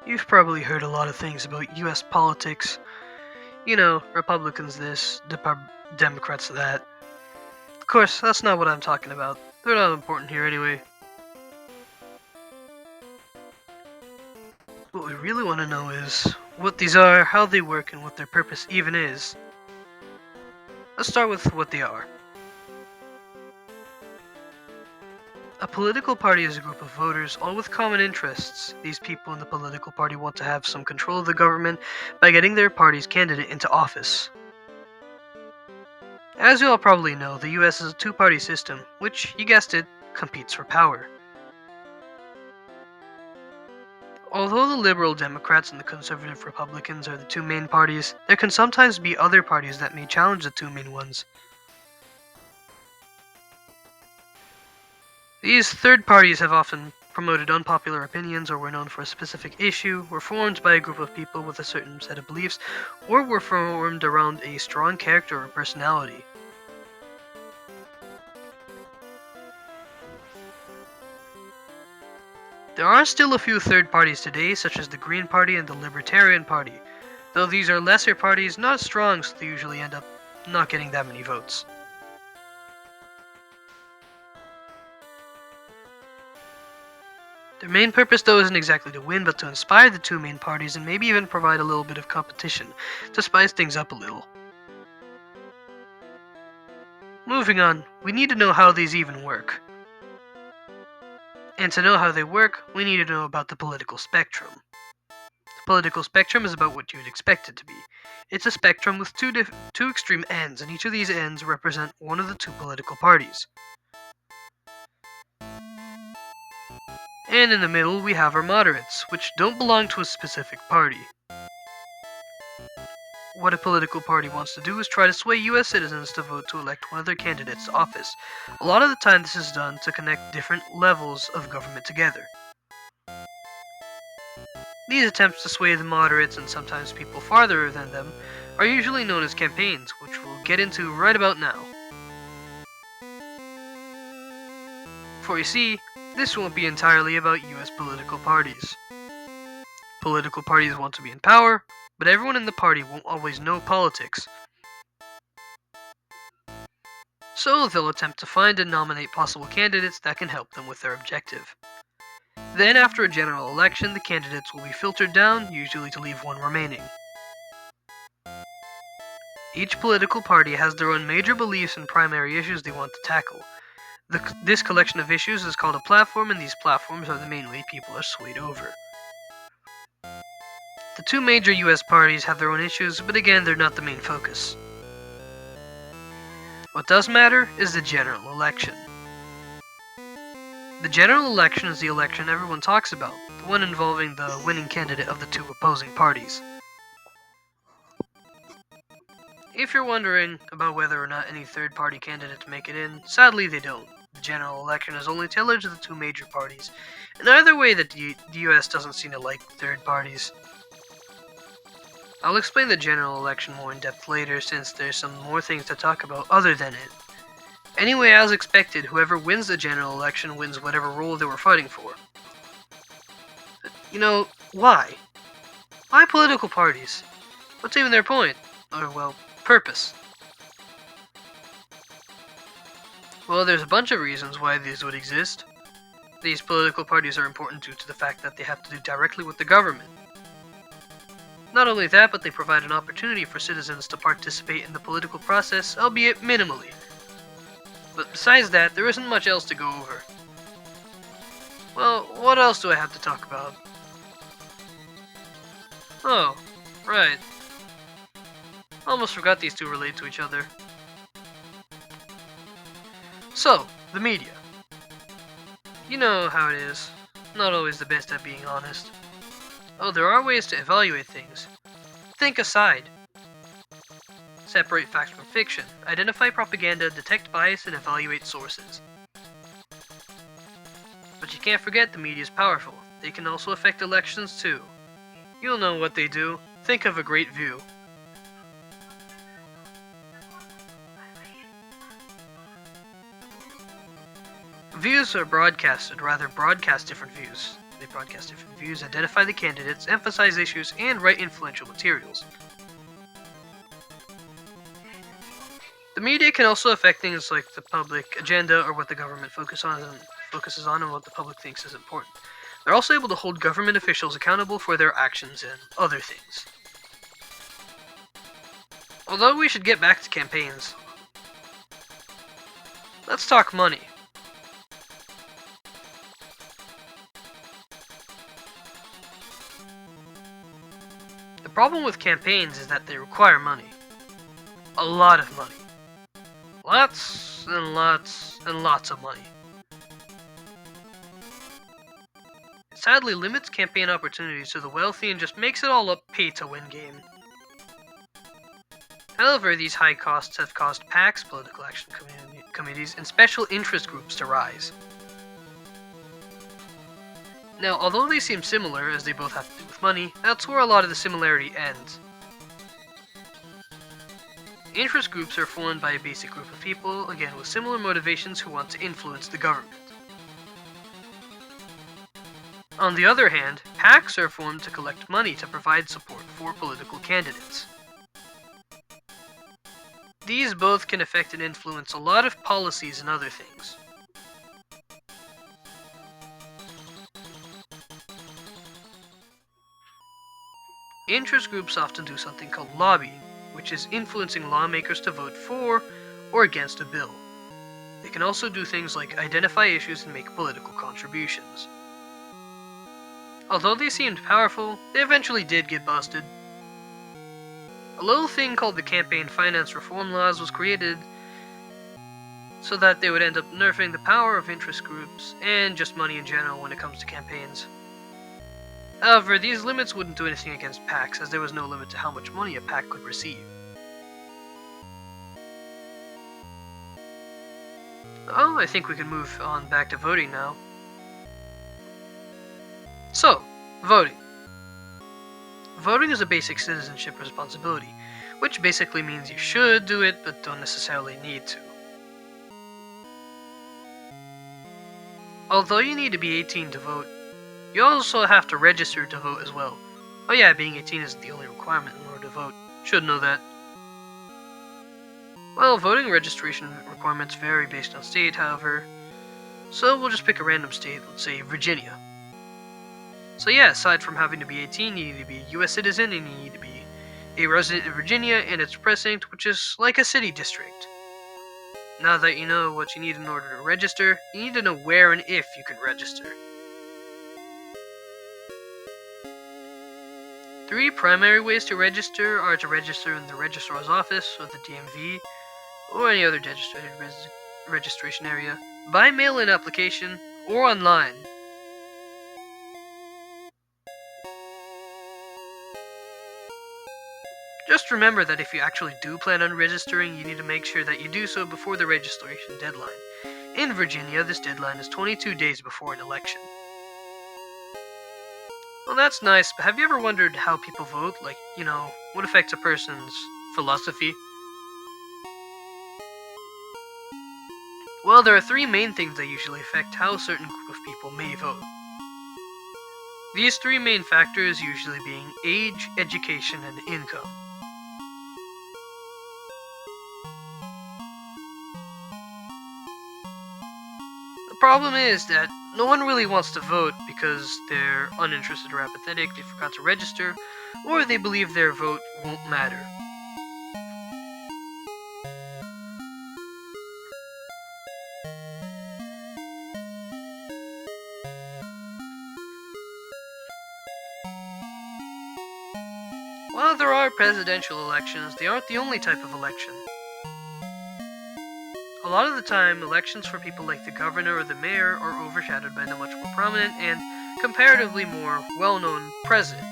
You've probably heard a lot of things about US politics. You know, Republicans this, Democrats that. Of course, that's not what I'm talking about. They're not important here anyway. What we really want to know is what these are, how they work, and what their purpose even is. Let's start with what they are. A political party is a group of voters, all with common interests. These people in the political party want to have some control of the government by getting their party's candidate into office. As you all probably know, the US is a two-party system, which, you guessed it, competes for power. Although the Liberal Democrats and the Conservative Republicans are the two main parties, there can sometimes be other parties that may challenge the two main ones. These third parties have often promoted unpopular opinions, or were known for a specific issue, were formed by a group of people with a certain set of beliefs, or were formed around a strong character or personality. There are still a few third parties today, such as the Green Party and the Libertarian Party, though these are lesser parties, not as strong, so they usually end up not getting that many votes. Their main purpose, though, isn't exactly to win, but to inspire the two main parties and maybe even provide a little bit of competition, to spice things up a little. Moving on, we need to know how these even work. And to know how they work, we need to know about the political spectrum. The political spectrum is about what you'd expect it to be. It's a spectrum with two extreme ends, and each of these ends represent one of the two political parties. And in the middle, we have our moderates, which don't belong to a specific party. What a political party wants to do is try to sway US citizens to vote to elect one of their candidates to office. A lot of the time this is done to connect different levels of government together. These attempts to sway the moderates, and sometimes people farther than them, are usually known as campaigns, which we'll get into right about now. For you see, this won't be entirely about US political parties. Political parties want to be in power, but everyone in the party won't always know politics. So they'll attempt to find and nominate possible candidates that can help them with their objective. Then after a general election, the candidates will be filtered down, usually to leave one remaining. Each political party has their own major beliefs and primary issues they want to tackle. This collection of issues is called a platform, and these platforms are the main way people are swayed over. The two major US parties have their own issues, but again, they're not the main focus. What does matter is the general election. The general election is the election everyone talks about, the one involving the winning candidate of the two opposing parties. If you're wondering about whether or not any third-party candidates make it in, sadly they don't. The general election is only tailored to the two major parties, and either way the US doesn't seem to like third parties. I'll explain the general election more in depth later, since there's some more things to talk about other than it. Anyway, as expected, whoever wins the general election wins whatever role they were fighting for. You know, why? Why political parties? What's even their point? Or, well, purpose? Well, there's a bunch of reasons why these would exist. These political parties are important due to the fact that they have to do directly with the government. Not only that, but they provide an opportunity for citizens to participate in the political process, albeit minimally. But besides that, there isn't much else to go over. Well, what else do I have to talk about? Oh, right. Almost forgot these two relate to each other. So, the media. You know how it is. Not always the best at being honest. Oh, there are ways to evaluate things. Think aside. Separate facts from fiction. Identify propaganda, detect bias, and evaluate sources. But you can't forget the media is powerful. They can also affect elections too. You'll know what they do. Think of a great view. Views are broadcast different views. They broadcast different views, identify the candidates, emphasize issues, and write influential materials. The media can also affect things like the public agenda or what the government focuses on and what the public thinks is important. They're also able to hold government officials accountable for their actions and other things. Although we should get back to campaigns, let's talk money. The problem with campaigns is that they require money. A lot of money. Lots and lots and lots of money. It sadly limits campaign opportunities to the wealthy and just makes it all a pay-to-win game. However, these high costs have caused PACs, political action committees, and special interest groups to rise. Now, although they seem similar, as they both have to do with money, that's where a lot of the similarity ends. Interest groups are formed by a basic group of people, again with similar motivations, who want to influence the government. On the other hand, PACs are formed to collect money to provide support for political candidates. These both can affect and influence a lot of policies and other things. Interest groups often do something called lobbying, which is influencing lawmakers to vote for or against a bill. They can also do things like identify issues and make political contributions. Although they seemed powerful, they eventually did get busted. A little thing called the Campaign Finance Reform Laws was created so that they would end up nerfing the power of interest groups and just money in general when it comes to campaigns. However, these limits wouldn't do anything against PACs, as there was no limit to how much money a PAC could receive. Oh, I think we can move on back to voting now. So, voting. Voting is a basic citizenship responsibility, which basically means you should do it, but don't necessarily need to. Although you need to be 18 to vote, you also have to register to vote as well. Oh yeah, being 18 isn't the only requirement in order to vote. Should know that. Well, voting registration requirements vary based on state, however, so we'll just pick a random state, let's say Virginia. So yeah, aside from having to be 18, you need to be a US citizen, and you need to be a resident in Virginia and its precinct, which is like a city district. Now that you know what you need in order to register, you need to know where and if you can register. 3 primary ways to register are to register in the registrar's office, or the DMV, or any other designated registration area, by mail-in application, or online. Just remember that if you actually do plan on registering, you need to make sure that you do so before the registration deadline. In Virginia, this deadline is 22 days before an election. Well, that's nice, but have you ever wondered how people vote? Like, what affects a person's philosophy? Well, there are 3 main things that usually affect how a certain group of people may vote. These 3 main factors usually being age, education, and income. The problem is that no one really wants to vote because they're uninterested or apathetic, they forgot to register, or they believe their vote won't matter. While there are presidential elections, they aren't the only type of election. A lot of the time, elections for people like the governor or the mayor are overshadowed by the much more prominent and comparatively more well-known president.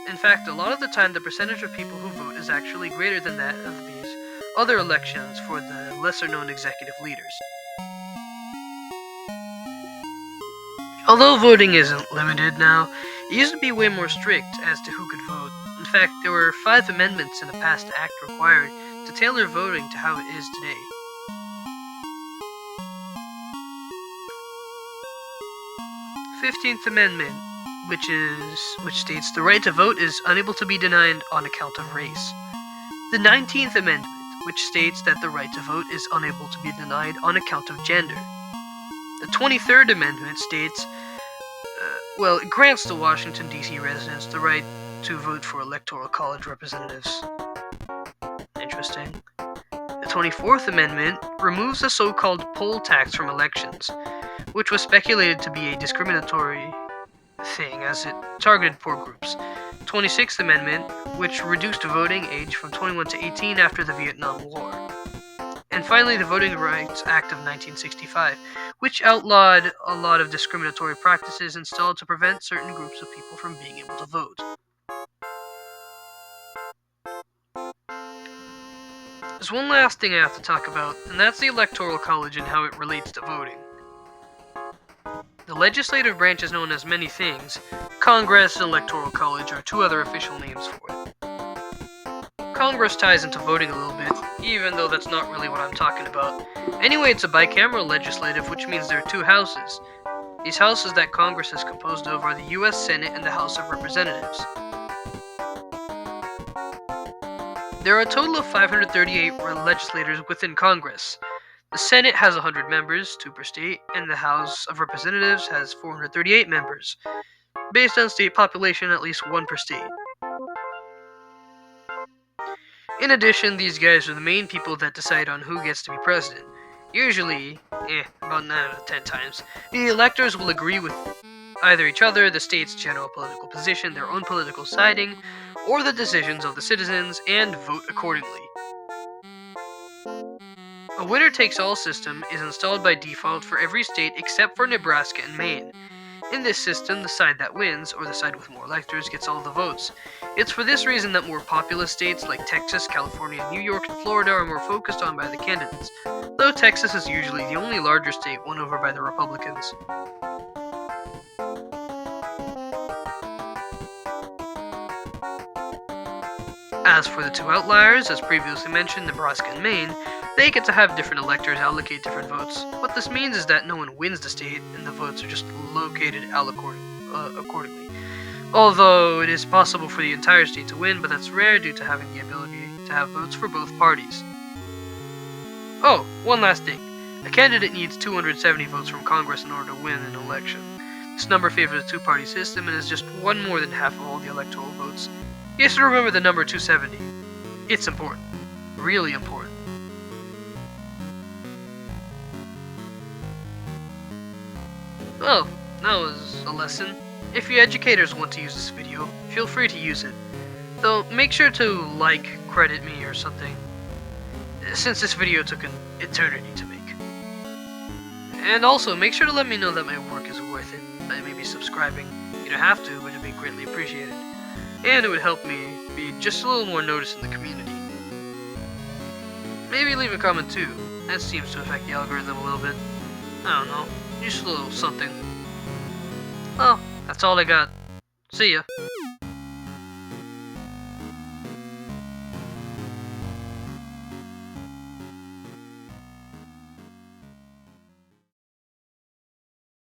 In fact, a lot of the time, the percentage of people who vote is actually greater than that of these other elections for the lesser-known executive leaders. Although voting isn't limited now, it used to be way more strict as to who could vote. In fact, there were 5 amendments in the past act required to tailor voting to how it is today. 15th Amendment, which states the right to vote is unable to be denied on account of race. The 19th Amendment, which states that the right to vote is unable to be denied on account of gender. The 23rd Amendment states, it grants to Washington, D.C. residents the right to vote for electoral college representatives. Interesting. The 24th Amendment removes the so-called poll tax from elections, which was speculated to be a discriminatory thing as it targeted poor groups. 26th Amendment, which reduced voting age from 21 to 18 after the Vietnam War. And finally, the Voting Rights Act of 1965, which outlawed a lot of discriminatory practices installed to prevent certain groups of people from being able to vote. There's one last thing I have to talk about, and that's the Electoral College and how it relates to voting. The legislative branch is known as many things. Congress and Electoral College are two other official names for it. Congress ties into voting a little bit, even though that's not really what I'm talking about. Anyway, it's a bicameral legislative, which means there are two houses. These houses that Congress is composed of are the U.S. Senate and the House of Representatives. There are a total of 538 legislators within Congress. The Senate has 100 members, 2 per state, and the House of Representatives has 438 members. Based on state population, at least 1 per state. In addition, these guys are the main people that decide on who gets to be president. Usually, about 9 out of 10 times, the electors will agree with either each other, the state's general political position, their own political siding, or the decisions of the citizens, and vote accordingly. A winner-takes-all system is installed by default for every state except for Nebraska and Maine. In this system, the side that wins, or the side with more electors, gets all the votes. It's for this reason that more populous states like Texas, California, New York, and Florida are more focused on by the candidates, though Texas is usually the only larger state won over by the Republicans. As for the two outliers, as previously mentioned, Nebraska and Maine, they get to have different electors allocate different votes. What this means is that no one wins the state, and the votes are just located accordingly. Although it is possible for the entire state to win, but that's rare due to having the ability to have votes for both parties. Oh, one last thing. A candidate needs 270 votes from Congress in order to win an election. This number favors a two-party system and is just one more than half of all the electoral votes. You have to remember the number 270. It's important. Really important. Well, that was a lesson. If you educators want to use this video, feel free to use it. Though, make sure to credit me or something, since this video took an eternity to make. And also, make sure to let me know that my work is worth it by maybe subscribing. You don't have to, but it'd be greatly appreciated. And it would help me be just a little more noticed in the community. Maybe leave a comment too. That seems to affect the algorithm a little bit. I don't know. Just a little something. Well, that's all I got. See ya.